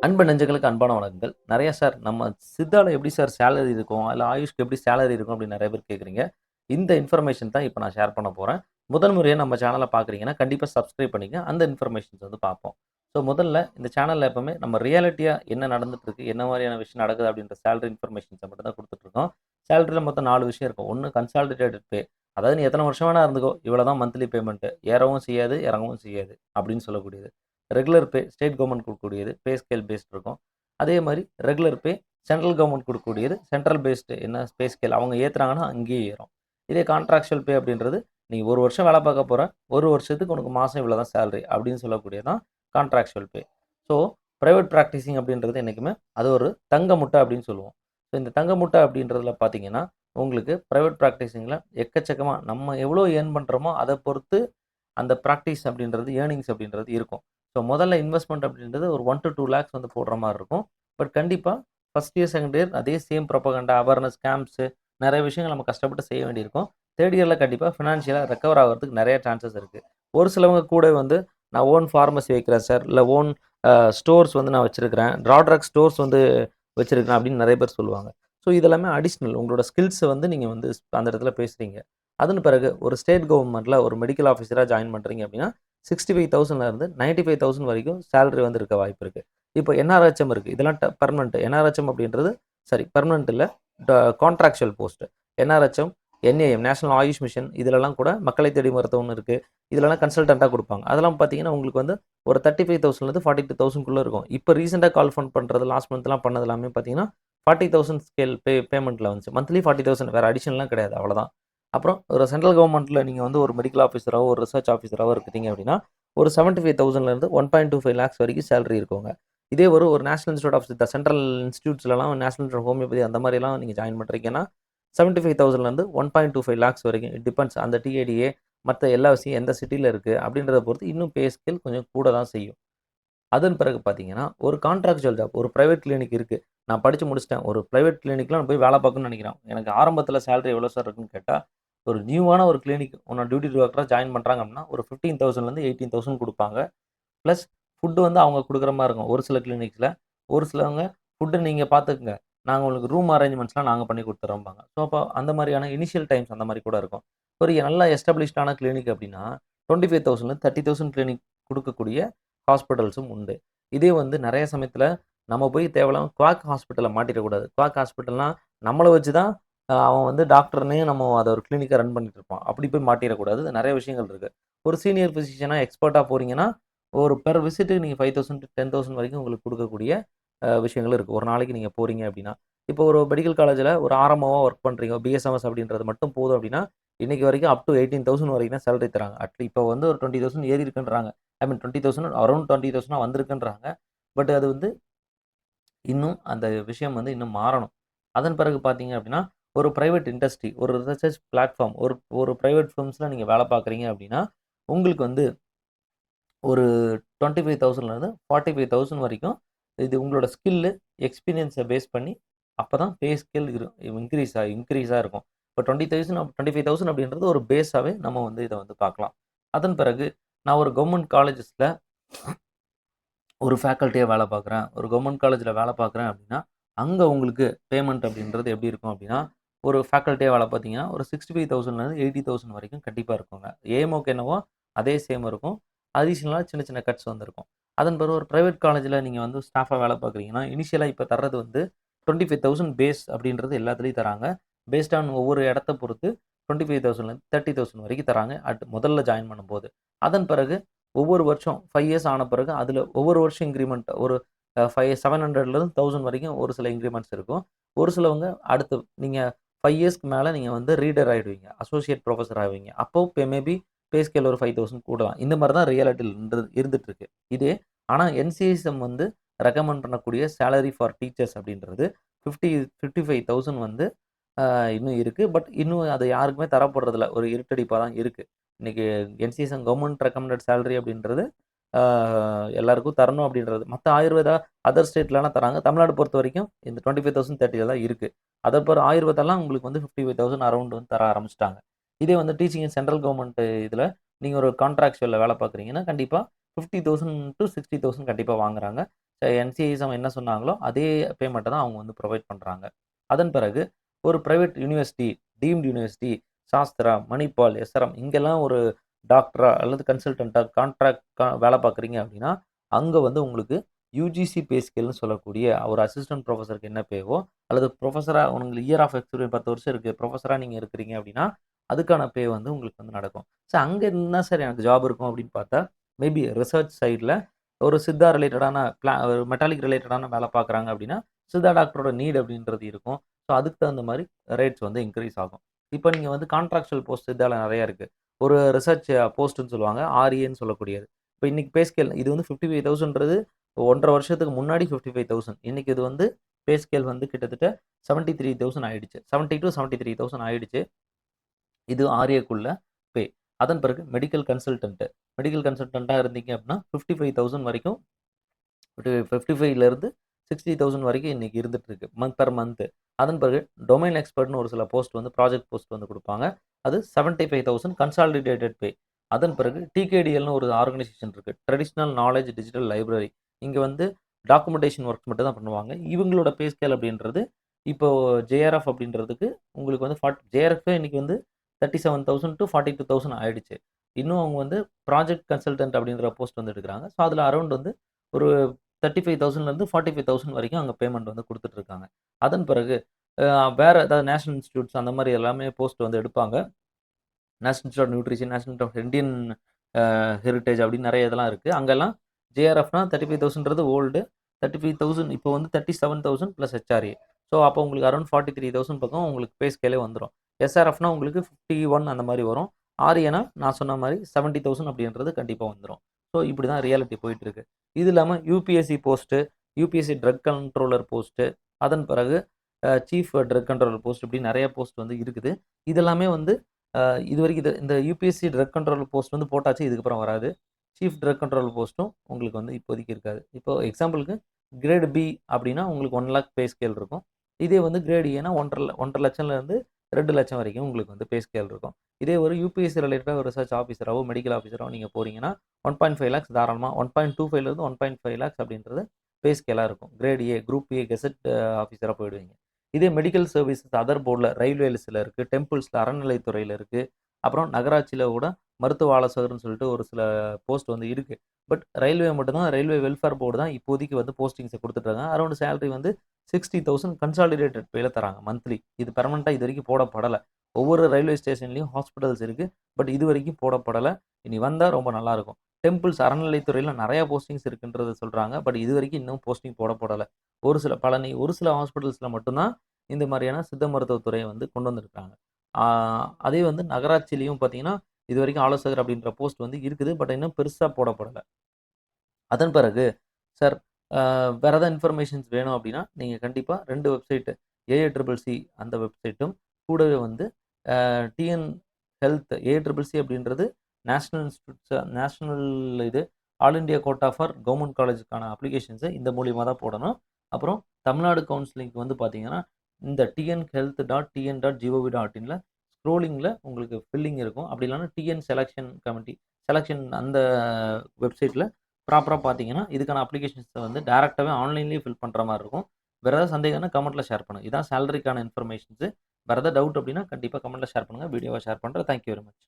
அன்பு நெஞ்சங்களுக்கு அன்பான வணக்கங்கள். நெறைய சார் நம்ம சித்தால எப்படி சார் சேலரி இருக்கும்? இல்ல ஆயுஷ்க்கு எப்படி சேலரி இருக்கும்? அப்படின்னு நெறைய பேர் கேட்குறீங்க. இந்த இன்ஃபர்மேஷன் தான் இப்ப நான் ஷேர் பண்ண போறேன். முதல் முறையா நம்ம சேனல பார்க்குறீங்கன்னா, கண்டிப்பா சப்ஸ்கிரைப் பண்ணிக்கங்க. அந்த இன்ஃபர்மேஷன்ஸ் வந்து பார்ப்போம். ஸோ முதல்ல இந்த சேனல்ல எப்பவுமே நம்ம ரியாலிட்டியா என்ன நடந்துட்டு இருக்கு? என்ன மாரியான விஷயம் நடக்குது? அப்படின்ற சேலரி இன்ஃபர்மேஷன்ஸ மட்டும் தான் குடுத்துட்டு இருக்கோம். சேலரில மொத்தம் 4 விஷயம் இருக்கும். 1 கன்சாலிடேட்டட் பே. அதாவது நீ எத்தன வருஷம் வேணா இருந்துக்கோ. இவ்வளோ தான் மந்த்லி பேமெண்ட். ஏறவும் செய்யாது, இறங்கவும் செய்யாது. அப்படின்னு சொல்லக்கூடியது. ரெகுலர் பே ஸ்டேட் கவர்ன்மெண்ட் குடுக்கக்கூடியது. பே ஸ்கேல் பேஸ்ட் இருக்கும். அதே மாரி ரெகுலர் பே சென்ட்ரல் கவர்ன்மெண்ட் குடுக்கக்கூடியது. சென்ட்ரல் பேஸ்டு என்ன பே ஸ்கேல் அவங்க ஏத்துனாங்கன்னா அங்கேயே ஏறும். இதே கான்ட்ராக்சுவல் பே அப்படின்றது, நீ 1 வருஷம் வேலை பார்க்க போற. 1 வருஷத்துக்கு உனக்கு மாசம் இவ்வளோ தான் சேலரி அப்படின்னு சொல்லக்கூடியது தான் கான்ட்ராக்சுவல் பே. ஸோ பிரைவேட் பிராக்டிசிங் அப்படின்றது என்னைக்குமே அது ஒரு தங்க முட்டை அப்படின்னு சொல்லுவோம். ஸோ இந்த தங்க முட்டை அப்படின்றதுல பார்த்தீங்கன்னா, உங்களுக்கு பிரைவேட் பிராக்டிசிங்ல எக்கச்சக்கமா நம்ம எவ்வளோ ஏர்ன் பண்றோமோ அத பொறுத்து அந்த பிராக்டிஸ் அப்படின்றது ஏர்னிங்ஸ் அப்படின்றது இருக்கும். ஸோ முதல்ல இன்வெஸ்ட்மென்ட் அப்படின்றது ஒரு 1 டூ 2 லேக்ஸ் வந்து போடுற மாரி இருக்கும். பட் கண்டிப்பா ஃபர்ஸ்ட் இயர், செகண்ட் இயர் அதே சேம் ப்ரொபகண்டா, அவேர்னஸ் கேம்ப்ஸ் நெறைய விஷயங்கள் நம்ம கஷ்டப்பட்டு செய்ய வேண்டியிருக்கும். 3 இயர்ல கண்டிப்பா ஃபினான்ஷியலா ரெக்கவர் ஆகுறதுக்கு நெறைய சான்சஸ் இருக்கு. ஒரு சிலவங்க கூட வந்து நான் ஓன் பார்மசி வைக்கிறேன் சார், இல்ல ஓன் ஸ்டோர்ஸ் வந்து நான் வச்சிருக்கிறேன். ட்ராட்ராக் ஸ்டோர்ஸ் வந்து வச்சிருக்கிறேன் அப்படின்னு நெறைய பேர் சொல்லுவாங்க. ஸோ இது எல்லாமே அடிஷனல் உங்களோட ஸ்கில்ஸ வந்து நீங்க வந்து அந்த இடத்துல பேசுறீங்க. அதன் பிறகு ஒரு ஸ்டேட் கவர்ன்மெண்ட்ல ஒரு மெடிக்கல் ஆஃபீஸரா ஜாயின் பண்றீங்க அப்படின்னா, 65,000ல இருந்து 95,000 வரைக்கும் சேலரி வந்து இருக்க வாய்ப்பு இருக்கு. இப்போ என்ஆர்ஹெச்எம் இருக்கு. இதெல்லாம் பெர்மனன்ட். என்ஆர்ஹெச்எம் அப்படின்றது பெர்மனன்ட் இல்ல. Contractual post. NRHM, NAM national AYUSH mission இதுலலாம் கூட மக்களை தேடி மருத்துவம்னு இருக்கு. இதுலலாம் கன்சல்டன்ட்டா குடுப்பாங்க. அதெல்லாம் பார்த்தீங்கன்னா, உங்களுக்கு வந்து ஒரு 35,000லேருந்து 42,000க்குள்ள இருக்கும். இப்போ ரீசென்ட்டா கால் ஃபண்ட் பண்றது லாஸ்ட் மந்த்லாம் பண்ணது எல்லாமே பார்த்தீங்கன்னா, 40,000 ஸ்கேல் பேமெண்ட்ல வந்துச்சு. மந்த்லி 40,000 வேற அடிஷனல்லாம் கிடையாது. அவ்வளோதான். அப்புறம் ஒரு சென்ட்ரல் கவர்ன்மெண்ட்ல நீங்க வந்து ஒரு மெடிக்கல் ஆஃபீஸராவோ, ஒரு ரிசர்ச் ஆஃபீஸராவோ இருக்கீங்க அப்படின்னா, ஒரு 75,000லேருந்து 1.25 லேக்ஸ் வரைக்கும் சேலரி இருக்குங்க. இதே ஒரு national institute of the central இன்ஸ்டிடியூட்ஸ்லலாம் நேஷனல் இன்ஸ்டிடியூட் ஆஃப் ஹோமியோபதி அந்த மாரிலாம் நீங்க ஜாயின் பண்றீங்கன்னா, 75,000லேருந்து 1.25 லேக்ஸ் வரைக்கும் இட் டிபெண்ட்ஸ் அந்த டிஏடிஏ மத்த எல்லா விஷயம் எந்த சிட்டில இருக்கு அப்படின்றத பொறுத்து இன்னும் பே ஸ்கேல் கொஞ்சம் கூட தான் செய்யும். அதன் பிறகு பார்த்தீங்கன்னா, ஒரு கான்ட்ராக்சுவல் ஜாப் ஒரு பிரைவேட் கிளினிக் இருக்கு. நான் படிச்சு முடிச்சுட்டேன். ஒரு பிரைவேட் கிளினிக்ல நான் போய் வேலை பார்க்கணும்னு நினைக்கிறேன். எனக்கு ஆரம்பத்தில சேலரி எவ்வளோ சார் இருக்குன்னு கேட்டா, ஒரு நியூவான ஒரு கிளினிக் உன்ன டியூட்டி டாக்டரா ஜாயின் பண்றாங்க அப்படின்னா, ஒரு 15,000லேருந்து 18,000 குடுப்பாங்க. பிளஸ் ஃபுட் வந்து அவங்க குடுக்குற மாரி இருக்கும். ஒரு சில கிளினிக்ஸ்ல. ஒரு சிலவங்க ஃபுட் நீங்க பார்த்துக்கங்க. நாங்க உங்களுக்கு ரூம் அரேஞ்ச்மெண்ட்ஸ்லாம் நாங்க பண்ணி குடுத்துர்றோம்பாங்க. ஸோ, அப்போ அந்த மாரியான இனிஷியல் டைம்ஸ் அந்த மாரி கூட இருக்கும். ஒரு நல்ல எஸ்டாபிலிஷ்டான கிளினிக் அப்படின்னா, 25,000லேருந்து 30,000 கிளினிக் குடுக்கக்கூடிய ஹாஸ்பிட்டல்ஸும் உண்டு. இதே வந்து நெறைய சமயத்தில நம்ம போய் தேவையில்லாம குவாக் ஹாஸ்பிட்டல்ல மாட்டிறக்கூடாது. குவாக் ஹாஸ்பிட்டல்னா நம்மள வச்சு தான் அவன் வந்து டாக்டர்னே நம்ம அத ஒரு கிளினிக்க ரன் பண்ணிட்டு இருப்பான். அப்படி போய் மாட்டிறக்கூடாது. நெறைய விஷயங்கள் இருக்கு. ஒரு சீனியர் பிசிஷியனா எக்ஸ்பர்ட்டா போறீங்கன்னா, ஒரு பெர் விசிட்டுக்கு நீங்க 5,000 டூ 10,000 வரைக்கும் உங்களுக்கு குடுக்கக்கூடிய விஷயங்கள் இருக்கு. ஒரு நாளைக்கு நீங்க போறீங்க அப்படின்னா. இப்போ ஒரு மெடிக்கல் காலேஜ்ல ஒரு ஆர்எம்ஓவா ஒர்க் பண்றீங்க. பிஎஸ்எம்எஸ் அப்படின்றது மட்டும் போதும் அப்படின்னா, இன்னைக்கு வரைக்கும் அப் டூ 18,000 வரைக்கும் தான் சேலரி தராங்க. இப்போ வந்து ஒரு 20,000 ஏறி இருக்குன்றாங்க. ஐ மீன் 20,000 அரவுண்ட் 20,000 வந்திருக்குன்றாங்க. பட் அது வந்து இன்னும் அந்த விஷயம் வந்து இன்னும் மாறணும். அதன் பிறகு பார்த்தீங்க அப்படின்னா, ஒரு பிரைவேட் இண்டஸ்ட்ரி, ஒரு ரிசர்ச் பிளாட்ஃபார்ம், ஒரு ஒரு பிரைவேட் ஃபிர்ம்ஸ்ல நீங்க வேலை பார்க்குறீங்க அப்படின்னா, உங்களுக்கு வந்து ஒரு 25,000லேருந்து 45,000 வரைக்கும் இது உங்களோட ஸ்கில்லு, எக்ஸ்பீரியன்ஸ பேஸ் பண்ணி அப்பதான் பே ஸ்கேல் இன்கிரீஸா இருக்கும். இப்போ 20,000 25,000 அப்படின்றது ஒரு பேஸாவே நம்ம வந்து இத வந்து பார்க்கலாம். அதன் பிறகு நான் ஒரு கவர்ன்மென்ட் காலேஜஸ்ல ஒரு ஃபேக்கல்ட்டியா வேலை பார்க்குறேன். ஒரு கவர்ன்மென்ட் காலேஜ்ல வேலை பார்க்குறேன் அப்படின்னா, அங்க உங்களுக்கு பேமெண்ட் அப்படின்றது எப்படி இருக்கும் அப்படின்னா, ஒரு ஃபேக்கல்ட்டியா வேலை பார்த்தீங்கன்னா, ஒரு 65,000லேருந்து 80,000 வரைக்கும் கண்டிப்பா இருக்குங்க. ஏஎம்ஓக்கு என்னவோ அதே சேம் இருக்கும். அடிஷனலா சின்ன சின்ன கட்ஸ் வந்திருக்கும். அதன் பிறகு ஒரு பிரைவேட் காலேஜ்ல நீங்க வந்து ஸ்டாஃபா வேலை பார்க்குறீங்கன்னா, இனிஷியலா இப்ப தர்றது வந்து 25,000 பேஸ் அப்படின்றது எல்லாத்துலயும் தராங்க. பேஸ்ட் ஆன் ஒவ்வொரு இடத்த பொறுத்து 25,000லேருந்து 30,000 வரைக்கும் தராங்க. முதல்ல ஜாயின் பண்ணும்போது. அதன் பிறகு ஒவ்வொரு வருஷம் 5 இயர்ஸ் ஆன பிறகு அதில ஒவ்வொரு வருஷம் இன்கிரிமென்ட் ஒரு 700லேருந்து 1000 வரைக்கும் ஒரு சில இன்கிரிமென்ட்ஸ் இருக்கும். ஒரு சிலவங்க அடுத்து நீங்க 5 இயர்ஸ்க்கு மேல நீங்க வந்து ரீடர் ஆயிடுவீங்க. அசோசியேட் புரொஃபசர் ஆவீங்க. அப்போ மேபி பே ஸ்கேல் ஒரு 5,000 கூடலாம். இந்த மாரி தான் ரியாலிட்டில இருந்துட்டு இருக்கு. இதே ஆனா என்சிஎஸ்எம் வந்து ரெக்கமெண்ட் பண்ணக்கூடிய சேலரி ஃபார் டீச்சர்ஸ் அப்படின்றது 55,000 வந்து இன்னும் இருக்கு. பட் இன்னும் அது யாருக்குமே தரப்படுறதில்ல. ஒரு இருட்டடிப்பா தான் இருக்கு. இன்னைக்கு என்சிஎஸ்எம் கவர்ன்மென்ட் ரெக்கமெண்டட் சேலரி அப்படின்றது ஆ எல்லாருக்கும் தரணும் அப்படின்றது. மத்த ஆயுர்வேதா அதர் ஸ்டேட்லலாம் தராங்க. தமிழ்நாடு பொறுத்தவரைக்கும் இந்த 25,000 30 தான் இருக்கு. அதற்போற ஆயுர்வேதாலாம் உங்களுக்கு வந்து 55,000 அரவுண்ட் வந்து தர ஆரம்பிச்சுட்டாங்க. இதே வந்து டீச்சிங் இன் சென்ட்ரல் கவர்ன்மென்ட் இதுல நீங்க ஒரு கான்ட்ராக்சுவல்ல வேலை பார்க்குறீங்கன்னா, கண்டிப்பா 50,000 டூ 60,000 கண்டிப்பா வாங்குறாங்க. என்சிஐஎஸ்எம் என்ன சொன்னாங்களோ அதே பேமெண்ட்டை தான் அவங்க வந்து ப்ரொவைட் பண்ணுறாங்க. அதன் பிறகு ஒரு private university, deemed university, Sastra, Manipal, SRM இங்கெல்லாம் ஒரு டாக்டரா அல்லது கன்சல்டன்ட்டா கான்ட்ராக்ட் வேலை பார்க்குறீங்க அப்படின்னா, அங்க வந்து உங்களுக்கு யுஜிசி பே ஸ்கேல்னு சொல்லக்கூடிய ஒரு அசிஸ்டன்ட் புரொஃபசருக்கு என்ன பேவோ, அல்லது புரொஃபஸரா உங்களுக்கு இயர் ஆஃப் எக்ஸ்பீரியன்ஸ் 10 வருஷம் இருக்கு. புரொஃபஸரா நீங்க இருக்கிறீங்க அப்படின்னா, அதுக்கான பே வந்து உங்களுக்கு வந்து நடக்கும். அங்க என்ன சார் எனக்கு ஜாப் இருக்கும் அப்படின்னு பார்த்தா, மேபி ரிசர்ச் சைட்ல ஒரு சித்தா ரிலேட்டடான ஒரு மெட்டாலிக் ரிலேட்டடான வேலை பார்க்குறாங்க அப்படின்னா, சித்தா டாக்டரோட நீட் அப்படின்றது இருக்கும். ஸோ அதுக்கு தகுந்த மாரி ரேட்ஸ் வந்து இன்கிரீஸ் ஆகும். இப்ப நீங்க வந்து கான்ட்ராக்சுவல் போஸ்ட் சித்தால நெறைய இருக்கு. ஒரு ரிசர்ச் போஸ்ட்ன்னு சொல்லுவாங்க. ஆர்ஏன்னு சொல்லக்கூடியது. இப்ப இன்னைக்கு பே ஸ்கேல் இது வந்து 55,000ன்றது 1 1/2 வருஷத்துக்கு முன்னாடி 55,000. இன்னைக்கு இது வந்து பே ஸ்கேல் வந்து கிட்டத்தட்ட 73,000 ஆயிடுச்சு. 70,000-73,000 ஆயிடுச்சு. இது ஆர்ஏக்குள்ள பே. அதன் பிறகு மெடிக்கல் கன்சல்டன்ட். மெடிக்கல் கன்சல்டன்ட்டா இருந்தீங்க அப்படின்னா 55,000 வரைக்கும் 55லேருந்து 60,000 வரைக்கும் இன்னைக்கு இருந்துட்டு இருக்கு. Per month. அதன் பிறகு டொமைன் எக்ஸ்பர்ட்னு ஒரு சில போஸ்ட் வந்து ப்ராஜெக்ட் போஸ்ட் வந்து குடுப்பாங்க. அது 75,000 கன்சாலிடேட்டட் பே. அதன் பிறகு டிகேடிஎல்னு ஒரு ஆர்கனைசேஷன் இருக்கு. Traditional knowledge digital library. இங்க வந்து டாக்குமெண்டேஷன் ஒர்க்ஸ் மட்டும் தான் பண்ணுவாங்க. இவங்களோட பே ஸ்கேல் அப்படின்றது இப்போ ஜேஆர்எஃப் அப்படின்றதுக்கு உங்களுக்கு வந்து ஜேஆர்எஃப் இன்னைக்கு வந்து 37,000 டூ 42,000 ஆயிடுச்சு. இன்னும் அவங்க வந்து ப்ராஜெக்ட் கன்சல்டன்ட் அப்படின்ற போஸ்ட் வந்து எடுக்குறாங்க. ஸோ அதில அரவுண்ட் வந்து ஒரு 35,000லேருந்து 45,000 வரைக்கும் அங்க பேமெண்ட் வந்து குடுத்துட்டு இருக்காங்க. அதன் பிறகு வேற ஏதாவது நேஷனல் இன்ஸ்டிடியூட்ஸ் அந்த மாரி எல்லாமே போஸ்ட் வந்து எடுப்பாங்க. National institute of nutrition, national institute of Indian heritage அப்படின்னு நெறைய இதெல்லாம் இருக்கு. அங்கெல்லாம் ஜேஆர்எஃப்னா 35,000ன்றது ஓல்டு. 35,000 இப்போ வந்து 37,000 பிளஸ் ஹெச்ஆர்ஏ. ஸோ அப்போ உங்களுக்கு அரவுண்ட் 43,000 பக்கம் உங்களுக்கு பே ஸ்கேலே வந்துரும். எஸ்ஆர்எஃப்னா உங்களுக்கு 51 அந்த மாரி வரும். ஆர்ஏனா நான் சொன்ன மாரி 70,000 அப்படின்றது கண்டிப்பா வந்துரும். ஸோ இப்படி தான் ரியாலிட்டி போயிட்டு இருக்கு. இது இல்லாம UPSC post, UPSC drug controller post, அதன் பிறகு சீஃப் ட்ரக் கண்ட்ரோலர் போஸ்ட் இப்படி நெறைய போஸ்ட் வந்து இருக்குது. இதெல்லாமே வந்து இதுவரைக்கும் இந்த யுபிஎஸ்சி ட்ரக் கண்ட்ரோலர் போஸ்ட் வந்து போட்டாச்சு. இதுக்கப்புறம் வராது. சீஃப் ட்ரக் கண்ட்ரோலர் போஸ்ட்டும் உங்களுக்கு வந்து இப்போதைக்கு இருக்காது. இப்போ எக்ஸாம்பிளுக்கு கிரேட் பி அப்படின்னா உங்களுக்கு 1,00,000 பே ஸ்கேல் இருக்கும். இதே வந்து கிரேட் ஏன்னா 1,50,000 லட்சம்லேருந்து 2,00,000 வரைக்கும் உங்களுக்கு வந்து பே ஸ்கேல் இருக்கும். இதே ஒரு யுபிஎஸ்சி ரிலேட்டடா ஒரு ரிசர்ச் ஆஃபீஸராவோ, மெடிக்கல் ஆஃபீஸராவோ நீங்க போறீங்கன்னா 1.5 லேக்ஸ் தாராளமா 1.25லேருந்து 1.5 லேக்ஸ் அப்படின்றது பே ஸ்கேலா இருக்கும். Grade A, group A gazette ஆஃபீஸரா போயிடுவீங்க. இதே மெடிக்கல் சர்வீசஸ் அதர் போர்ட்ல ரயில்வேஸ்ல இருக்கு, டெம்பிள்ஸ்ல அறநிலைத்துறையில இருக்கு. அப்புறம் நகராட்சியில கூட மருத்துவ ஆலோசகர்ன்னு சொல்லிட்டு ஒரு சில போஸ்ட் வந்து இருக்கு. பட் ரயில்வே மட்டும் தான் ரயில்வே வெல்ஃபேர் போர்டு தான் இப்போதைக்கு வந்து போஸ்டிங்ஸ குடுத்துட்டு இருக்காங்க. அரவுண்ட் சேலரி வந்து 60,000 கன்சாலிடேட்டட் பேல தராங்க மந்த்லி. இது பெர்மனன்ட்டா இதுவரைக்கும் போடப்படல. ஒவ்வொரு ரயில்வே ஸ்டேஷன்லயும் ஹாஸ்பிட்டல்ஸ் இருக்கு. பட் இதுவரைக்கும் போடப்படல. இனி வந்தா ரொம்ப நல்லாருக்கும். டெம்பிள்ஸ் அறநிலைத்துறையில நெறைய போஸ்டிங்ஸ் இருக்குன்றத சொல்றாங்க. பட் இதுவரைக்கும் இன்னும் போஸ்டிங் போடப்படல. ஒரு சில பழனி, ஒரு சில ஹாஸ்பிட்டல்ஸ்ல மட்டும் தான் இந்த மாரியான சித்த மருத்துவத் துறைய வந்து கொண்டு வந்திருக்காங்க. ஆ அதே வந்து நகராட்சியிலயும் பார்த்தீங்கன்னா, இதுவரைக்கும் ஆலோசகர் அப்படின்ற போஸ்ட் வந்து இருக்குது. பட் இன்னும் பெருசா போடப்படல. அதன் பிறகு சார் வேற ஏதாவது இன்ஃபர்மேஷன்ஸ் வேணும் அப்படின்னா, நீங்க கண்டிப்பா 2 வெப்சைட் ஏஐசிசிசி அந்த வெப்சைட்டும், கூடவே வந்து டிஎன் ஹெல்த் ஏஐசிசிசி அப்படின்றது நேஷனல் இன்ஸ்டிடியூட்ஸ் நேஷனல் இது all India quota for government காலேஜ்க்கான அப்ளிகேஷன்ஸ இந்த மூலியமா தான் போடணும். அப்புறம் தமிழ்நாடு கவுன்சிலிங்க்கு வந்து பார்த்தீங்கன்னா, இந்த tnhealth.tn.gov.inல ஸ்க்ரோலிங்ல உங்களுக்கு ஃபில்லிங் இருக்கும். அப்படி இல்லன்னா டிஎன் செலக்ஷன் கமிட்டி செலக்ஷன் அந்த வெப்சைட்ல ப்ராப்பரா பார்த்தீங்கன்னா, இதுக்கான அப்ளிகேஷன்ஸ வந்து டைரக்ட்டாவே ஆன்லைன்லேயே ஃபில் பண்ற மாரி இருக்கும். வேற ஏதாவது சந்தேகம்னா கமெண்ட்ல ஷேர் பண்ணுங்க. இதான் சேலரிக்கான இன்ஃபர்மேஷன்ஸ். வேற ஏதாவது டவுட் அப்படின்னா கண்டிப்பா கமெண்ட்ல ஷேர் பண்ணுங்க. வீடியோவா ஷேர் பண்றேன். Thank you very much.